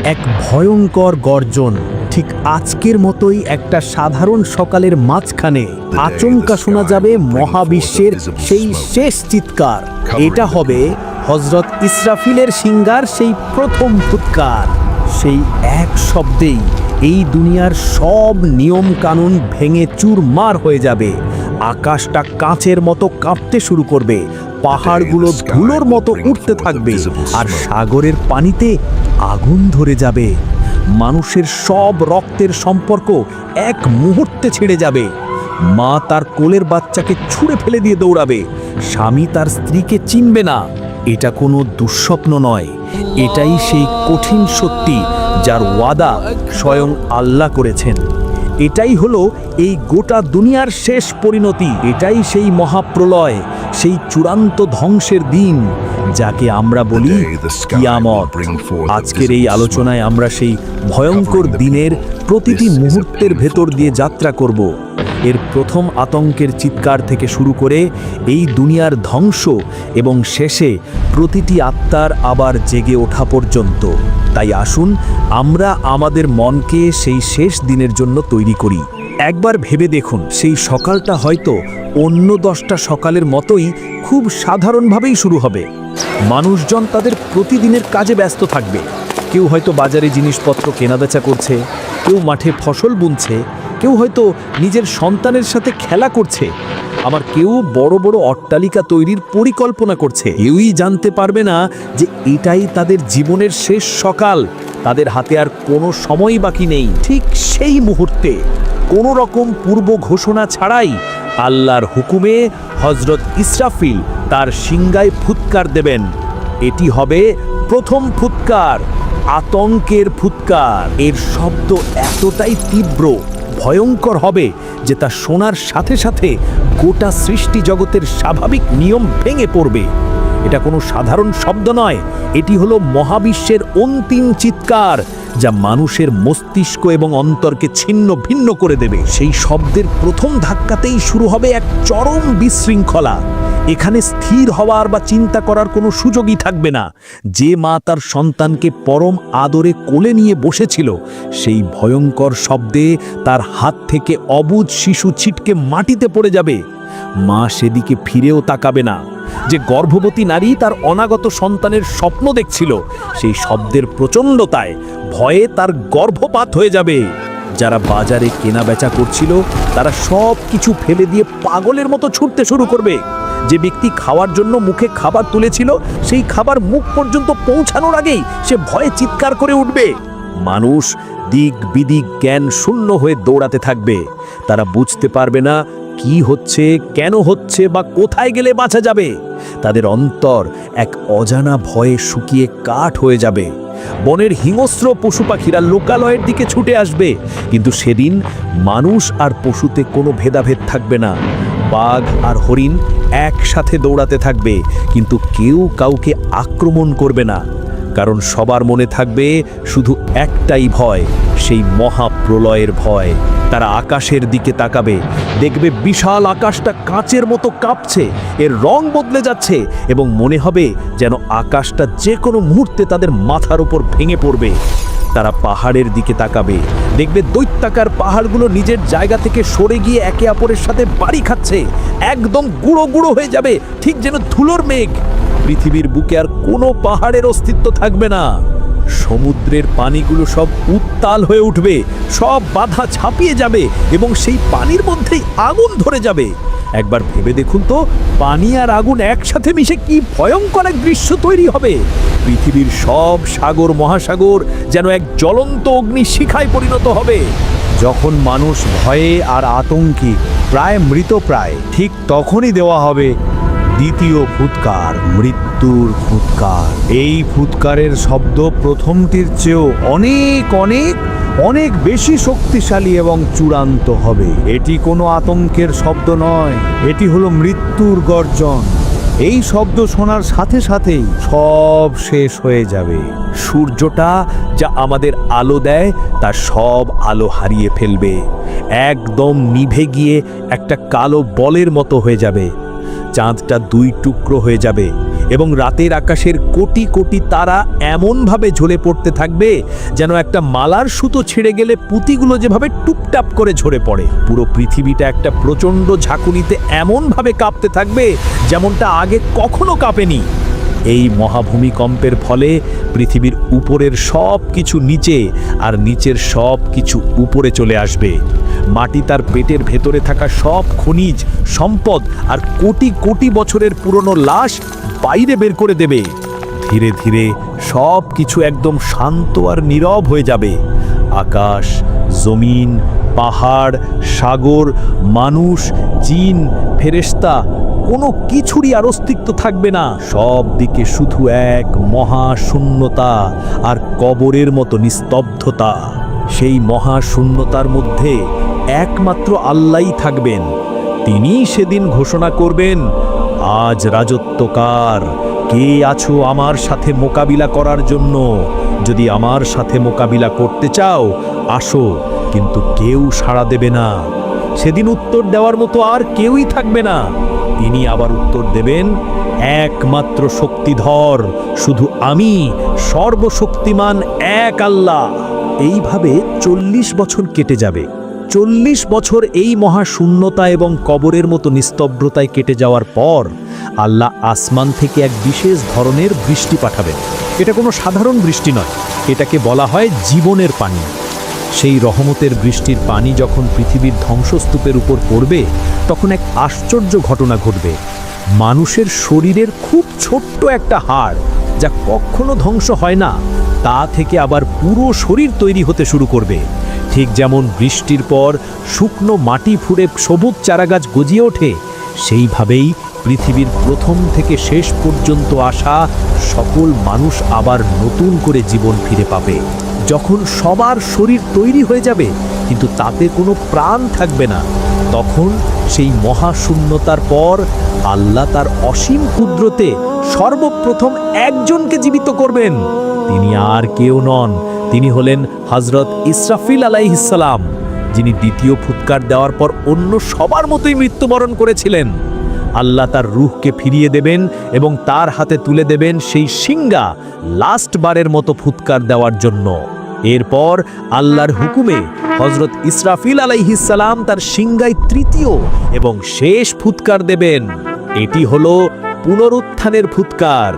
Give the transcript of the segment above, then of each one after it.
এক ভয়ঙ্কর গর্জন, ঠিক আজকের মতোই একটা সাধারণ সকালের মাঝখানে আচমকা শোনা যাবে মহাবিশ্বের সেই শেষ চিৎকার। এটা হবে হযরত ইসরাফিলের সিংহার সেই প্রথম ফুৎকার। সেই এক শব্দেই এই দুনিয়ার সব নিয়ম কানুন ভেঙে চুরমার হয়ে যাবে। আকাশটা কাঁচের মতো কাঁপতে শুরু করবে, পাহাড়গুলো ধুলোর মতো উঠতে থাকবে, আর সাগরের পানিতে আগুন ধরে যাবে। মানুষের সব রক্তের সম্পর্ক এক মুহূর্তে ছেড়ে যাবে। মা তার কোলের বাচ্চাকে ছুঁড়ে ফেলে দিয়ে দৌড়াবে, স্বামী তার স্ত্রীকে চিনবে না। এটা কোনো দুঃস্বপ্ন নয়, এটাই সেই কঠিন সত্যি যার ওয়াদা স্বয়ং আল্লাহ করেছেন। এটাই হলো এই গোটা দুনিয়ার শেষ পরিণতি। এটাই সেই মহাপ্রলয়, সেই চূড়ান্ত ধ্বংসের দিন যাকে আমরা বলি কিয়ামত। আজকের এই আলোচনায় আমরা সেই ভয়ঙ্কর দিনের প্রতিটি মুহূর্তের ভেতর দিয়ে যাত্রা করব। এর প্রথম আতঙ্কের চিৎকার থেকে শুরু করে এই দুনিয়ার ধ্বংস এবং শেষে প্রতিটি আত্মার আবার জেগে ওঠা পর্যন্ত। তাই আসুন আমরা আমাদের মনকে সেই শেষ দিনের জন্য তৈরি করি। একবার ভেবে দেখুন, সেই সকালটা হয়তো অন্য 10টা সকালের মতোই খুব সাধারণভাবেই শুরু হবে। মানুষজন তাদের প্রতিদিনের কাজে ব্যস্ত থাকবে। কেউ হয়তো বাজারে জিনিসপত্র কেনাবেচা করছে, কেউ মাঠে ফসল বুনছে, কেউ হয়তো নিজের সন্তানের সাথে খেলা করছে, আবার কেউ বড় বড় অট্টালিকা তৈরির পরিকল্পনা করছে। কেউই জানতে পারবে না যে এটাই তাদের জীবনের শেষ সকাল। তাদের হাতে আর কোনো সময় বাকি নেই। ঠিক সেই মুহূর্তে কোনো রকম পূর্ব ঘোষণা ছাড়াই আল্লাহর হুকুমে হযরত ইসরাফিল তার সিংহায় ফুৎকার দেবেন। এটি হবে প্রথম ফুৎকার, আতঙ্কের ফুৎকার। এর শব্দ এতটাই তীব্র, ভয়ঙ্কর হবে যে তা শোনার সাথে সাথে গোটা সৃষ্টি জগতের স্বাভাবিক নিয়ম ভেঙে পড়বে। এটা কোনো সাধারণ শব্দ নয়, এটি হলো মহাবিশ্বের অন্তিম চিৎকার, যা মানুষের মস্তিষ্ক এবং অন্তরকে ছিন্ন ভিন্ন করে দেবে। সেই শব্দের প্রথম ধাক্কাতেই শুরু হবে এক চরম বিশৃঙ্খলা। এখানে স্থির হওয়ার বা চিন্তা করার কোনো সুযোগই থাকবে না। যে মা তার সন্তানকে পরম আদরে কোলে নিয়ে বসেছিল, সেই ভয়ঙ্কর শব্দে তার হাত থেকে অবুঝ শিশু ছিটকে মাটিতে পড়ে যাবে। মা সেদিকে ফিরেও তাকাবে না। যে গর্ভবতী নারী তার অনাগত সন্তানের স্বপ্ন দেখছিল, সেই শব্দের প্রচণ্ডতায় ভয়ে তার গর্ভপাত হয়ে যাবে। যারা বাজারে কেনা বেচা করছিল, তারা সব কিছু ফেলে দিয়ে পাগলের মতো ছুটতে শুরু করবে। যে ব্যক্তি খাওয়ার জন্য মুখে খাবার তুলেছিল, সেই খাবার মুখ পর্যন্ত পৌঁছানোর আগেই সে ভয়ে চিৎকার করে উঠবে। মানুষ দিক বিদিক জ্ঞান শূন্য হয়ে দৌড়াতে থাকবে। তারা বুঝতে পারবে না কি হচ্ছে, কেন হচ্ছে, বা কোথায় গেলে বাঁচা যাবে। তাদের অন্তর এক অজানা ভয়ে শুকিয়ে কাঠ হয়ে যাবে। বনের হিংস্র পশু পাখিরা লোকালয়ের দিকে ছুটে আসবে, কিন্তু সেদিন মানুষ আর পশুতে কোনো ভেদাভেদ থাকবে না। বাঘ আর হরিণ একসাথে দৌড়াতে থাকবে, কিন্তু কেউ কাউকে আক্রমণ করবে না, কারণ সবার মনে থাকবে শুধু একটাই ভয়, সেই মহাপ্রলয়ের ভয়। তারা আকাশের দিকে তাকাবে, দেখবে বিশাল আকাশটা কাঁচের মতো কাঁপছে, এর রং বদলে যাচ্ছে, এবং মনে হবে যেন আকাশটা যে কোনো মুহূর্তে তাদের মাথার উপর ভেঙে পড়বে। তারা পাহাড়ের দিকে তাকাবে, দেখবে দৈত্যাকার পাহাড়গুলো নিজের জায়গা থেকে সরে গিয়ে একে অপরের সাথে বাড়ি খাচ্ছে, একদম গুঁড়ো গুঁড়ো হয়ে যাবে, ঠিক যেন ধুলোর মেঘ। পৃথিবীর বুকে আর কোনো পাহাড়ের অস্তিত্ব থাকবে না। সমুদ্রের পানিগুলো সব উত্তাল হয়ে উঠবে, সব বাধা ছাপিয়ে যাবে, এবং সেই পানির মধ্যেই আগুন ধরে যাবে। একবার ভেবে দেখুন তো, পানি আর আগুন একসাথে মিশে কি ভয়ঙ্কর এক দৃশ্য তৈরি হবে। পৃথিবীর সব সাগর মহাসাগর যেন এক জ্বলন্ত অগ্নিশিখায় পরিণত হবে। যখন মানুষ ভয়ে আর আতঙ্কে প্রায় মৃতপ্রায়, ঠিক তখনই দেওয়া হবে দ্বিতীয় ফুৎকার, মৃত্যুর ফুৎকার। এই ফুৎকারের শব্দ প্রথমটির চেয়েও অনেক অনেক অনেক বেশি শক্তিশালী এবং চূড়ান্ত হবে। এটি কোনো আতঙ্কের শব্দ নয়, এটি হলো মৃত্যুর গর্জন। এই শব্দ শোনার সাথে সাথেই সব শেষ হয়ে যাবে। সূর্যটা যা আমাদের আলো দেয়, তার সব আলো হারিয়ে ফেলবে, একদম নিভে গিয়ে একটা কালো বলের মতো হয়ে যাবে। চাঁদটা দুই টুকরো হয়ে যাবে এবং রাতের আকাশের কোটি কোটি তারা এমনভাবে ঝরে পড়তে থাকবে যেন একটা মালার সুতো ছিঁড়ে গেলে পুঁতিগুলো যেভাবে টুপটাপ করে ঝরে পড়ে। পুরো পৃথিবীটা একটা প্রচণ্ড ঝাঁকুনিতে এমনভাবে কাঁপতে থাকবে যেমনটা আগে কখনো কাঁপেনি। এই মহাভূমিকম্পের ফলে পৃথিবীর উপরের সব কিছু নিচে আর নিচের সব কিছু উপরে চলে আসবে। মাটি তার পেটের ভেতরে থাকা সব খনিজ সম্পদ আর কোটি কোটি বছরের পুরনো লাশ বাইরে বের করে দেবে। ধীরে ধীরে সব কিছু একদম শান্ত আর নীরব হয়ে যাবে। আকাশ, জমিন, পাহাড়, সাগর, মানুষ, জিন, ফেরেশতা কোনো কিছুরই আর অস্তিত্ব থাকবে না। সব দিকে শুধু এক মহাশূন্যতা আর কবরের মতো নিস্তব্ধতা। সেই মহাশূন্যতার মধ্যে একমাত্র আল্লাহই থাকবেন। তিনি সেদিন ঘোষণা করবেন, আজ রাজত্ব কার? কে আছো আমার সাথে মোকাবিলা করার জন্য? যদি আমার সাথে মোকাবিলা করতে চাও আসো, কিন্তু কেউ সাড়া দেবে না। সেদিন উত্তর দেওয়ার মতো আর কেউই থাকবে না। তিনি আবার উত্তর দেবেন, একমাত্র শক্তিধর শুধু আমি, সর্বশক্তিমান এক আল্লাহ। এইভাবে 40 বছর কেটে যাবে। 40 বছর এই মহাশূন্যতা এবং কবরের মতো নিস্তব্ধতায় কেটে যাওয়ার পর আল্লাহ আসমান থেকে এক বিশেষ ধরনের বৃষ্টি পাঠাবেন। এটা কোনো সাধারণ বৃষ্টি নয়, এটাকে বলা হয় জীবনের পানি। সেই রহমতের বৃষ্টির পানি যখন পৃথিবীর ধ্বংসস্তূপের উপর পড়বে তখন এক আশ্চর্য ঘটনা ঘটবে। মানুষের শরীরের খুব ছোট্ট একটা হাড়, যা কখনো ধ্বংস হয় না, তা থেকে আবার পুরো শরীর তৈরি হতে শুরু করবে। ঠিক যেমন বৃষ্টির পর শুকনো মাটি ফুঁড়ে সবুজ চারাগাছ গজিয়ে ওঠে, সেইভাবেই পৃথিবীর প্রথম থেকে শেষ পর্যন্ত আসা সকল মানুষ আবার নতুন করে জীবন ফিরে পাবে। যখন সবার শরীর তৈরি হয়ে যাবে কিন্তু তাতে কোনো প্রাণ থাকবে না, তখন সেই মহাশূন্যতার পর আল্লাহ তার অসীম কুদরতে সর্বপ্রথম একজনকে জীবিত করবেন। তিনি আর কেউ নন, তিনি হলেন হযরত ইসরাফিল আলাইহিস সালাম, যিনি দ্বিতীয় ফুৎকার দেওয়ার পর অন্য সবার মতোই মৃত্যুবরণ করেছিলেন। আল্লাহ তার রূহকে ফিরিয়ে দেবেন এবং তার হাতে তুলে দেবেন সেই সিংহা লাস্ট বারের মতো ফুৎকার দেওয়ার জন্য। এরপর আল্লাহর হুকুমে হযরত ইসরাফিল আলাইহিস সালাম তার সিংহায় তৃতীয় এবং শেষ ফুৎকার দেবেন। এটি হলো পুনরুত্থানের ফুৎকার।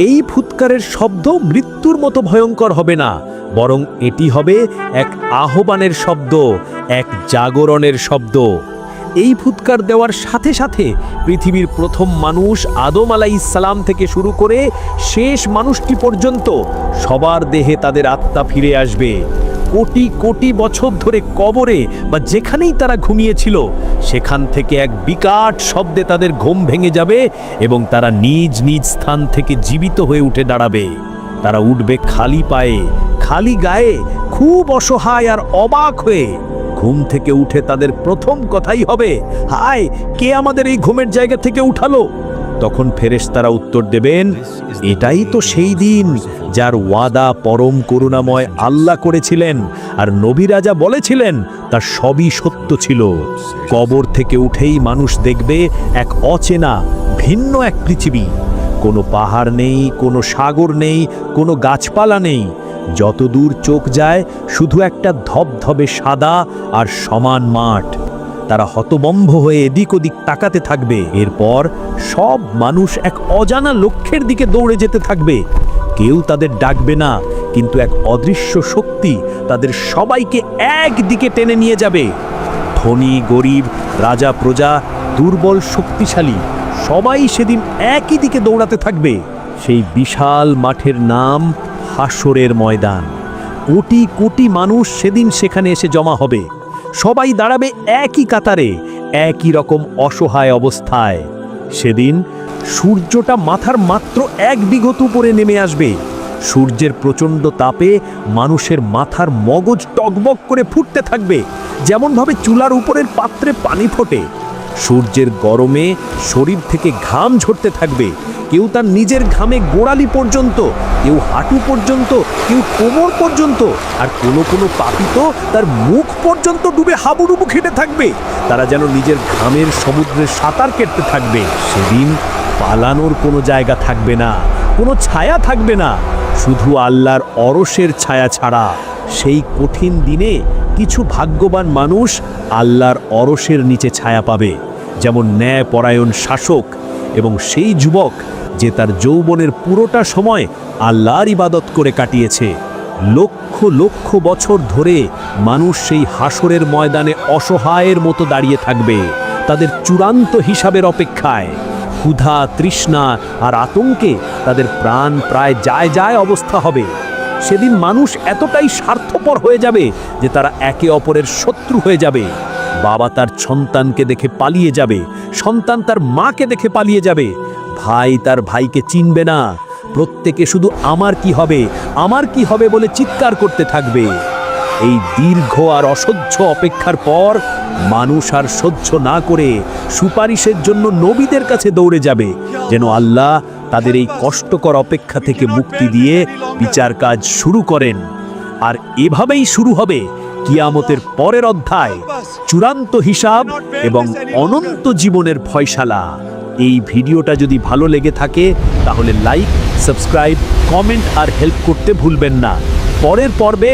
এই ফুৎকারের শব্দ মৃত্যুর মতো ভয়ঙ্কর হবে না, বরং এটি হবে এক আহ্বানের শব্দ, এক জাগরণের শব্দ। এই ফুৎকার দেওয়ার সাথে সাথে পৃথিবীর প্রথম মানুষ আদম আলাইহিস সালাম থেকে শুরু করে শেষ মানুষটি পর্যন্ত সবার দেহে তাদের আত্মা ফিরে আসবে। কোটি কোটি বছর ধরে কবরে বা যেখানেই তারা ঘুমিয়েছিল সেখান থেকে এক বিকট শব্দে তাদের ঘুম ভেঙে যাবে এবং তারা নিজ নিজ স্থান থেকে জীবিত হয়ে উঠে দাঁড়াবে। তারা উঠবে খালি পায়ে, খালি গায়ে, খুব অসহায় আর অবাক হয়ে। ঘুম থেকে উঠে তাদের প্রথম কথাই হবে, হায়, কে আমাদের এই ঘুমের জায়গা থেকে উঠালো? তখন ফেরেশতারা উত্তর দেবেন, এটাই তো সেই দিন যার ওয়াদা পরম করুণাময় আল্লাহ করেছিলেন, আর নবী রাজা বলেছিলেন তা সবই সত্য ছিল। কবর থেকে উঠেই মানুষ দেখবে এক অচেনা ভিন্ন এক পৃথিবী। কোনো পাহাড় নেই, কোনো সাগর নেই, কোনো গাছপালা নেই। যতদূর চোখ যায় শুধু একটা ধবধবে সাদা আর সমান মাঠ। তারা হতবম্ব হয়ে এদিক ওদিক তাকাতে থাকবে। এরপর সব মানুষ এক অজানা লক্ষ্যের দিকে দৌড়ে যেতে থাকবে। কেউ তাদের ডাকবে না, কিন্তু এক অদৃশ্য শক্তি তাদের সবাইকে একদিকে টেনে নিয়ে যাবে। ধনী গরিব, রাজা প্রজা, দুর্বল শক্তিশালী, সবাই সেদিন একই দিকে দৌড়াতে থাকবে। সেই বিশাল মাঠের নাম হাসরের ময়দান। কোটি কোটি মানুষ সেদিন সেখানে এসে জমা হবে। সবাই দাঁড়াবে একই কাতারে, একই রকম অসহায় অবস্থায়। সেদিন সূর্যটা মাথার মাত্র 1 বিঘত উপরে নেমে আসবে। সূর্যের প্রচণ্ড তাপে মানুষের মাথার মগজ টকবক করে ফুটতে থাকবে, যেমনভাবে চুলার উপরের পাত্রে পানি ফোটে। সূর্যের গরমে শরীর থেকে ঘাম ঝরতে থাকবে। কেউ তার নিজের ঘামে গোড়ালি পর্যন্ত, কেউ হাঁটু পর্যন্ত, কেউ কোমর পর্যন্ত, আর কোনো কোনো পাপী তো তার মুখ পর্যন্ত ডুবে হাবুডুবু খেতে থাকবে। তারা যেন নিজের ঘামের সমুদ্রে সাঁতার কেটে থাকবে। সেদিন পালানোর কোনো জায়গা থাকবে না, কোনো ছায়া থাকবে না, শুধু আল্লাহর অরশের ছায়া ছাড়া। সেই কঠিন দিনে কিছু ভাগ্যবান মানুষ আল্লাহর অরশের নিচে ছায়া পাবে, যেমন ন্যায়পরায়ণ শাসক এবং সেই যুবক যে তার যৌবনের পুরোটা সময় আল্লাহর ইবাদত করে কাটিয়েছে। লক্ষ লক্ষ বছর ধরে মানুষ সেই হাসরের ময়দানে অসহায়ের মতো দাঁড়িয়ে থাকবে, তাদের চূড়ান্ত হিসাবের অপেক্ষায়। ক্ষুধা, তৃষ্ণা আর আতঙ্কে তাদের প্রাণ প্রায় যায় যায় অবস্থা হবে। সেদিন মানুষ এতটাই স্বার্থপর হয়ে যাবে যে তারা একে অপরের শত্রু হয়ে যাবে। বাবা তার সন্তানকে দেখে পালিয়ে যাবে, সন্তান তার মাকে দেখে পালিয়ে যাবে, ভাই তার ভাইকে চিনবে না। প্রত্যেকে শুধু আমার কি হবে, আমার কি হবে বলে চিৎকার করতে থাকবে। এই দীর্ঘ আর অসহ্য অপেক্ষার পর মানুষ আর সহ্য না করে সুপারিশের জন্য নবীদের কাছে দৌড়ে যাবে, যেন আল্লাহ তাদের এই কষ্টকর অপেক্ষা থেকে মুক্তি দিয়ে বিচার কাজ শুরু করেন। আর এভাবেই শুরু হবে কিয়ামতের পরের অধ্যায়, চূড়ান্ত হিসাব এবং অনন্ত জীবনের ফয়সালা। এই ভিডিওটা যদি ভালো লেগে থাকে তাহলে লাইক, সাবস্ক্রাইব, কমেন্ট আর হেল্প করতে ভুলবেন না। পরের পর্বে